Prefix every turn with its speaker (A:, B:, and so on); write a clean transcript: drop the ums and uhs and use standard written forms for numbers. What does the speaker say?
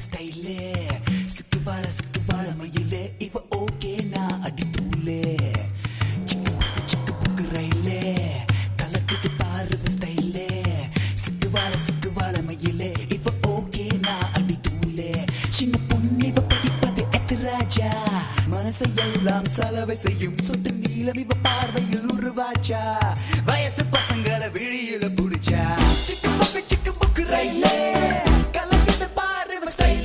A: ஸ்டைலே சிக்கு வாழ மயிலே இவ ஓகே நான் அடி தூளே சிக்கு புக்கு ரயிலே கலக்குது பாருது ஸ்டைலே சிக்கு வாழ மயிலே இவ ஓகே நான் அடி தூளே சின்ன பொண்ணு இவ படிப்பது எத்திராஜா மனசையெல்லாம் செலவை செய்யும் சொட்டு நீளம் இவ பார்வையில் உருவாச்சா வயசு பசங்கள விழியில புடிச்சா சிக்கு புக்கு ரயிலே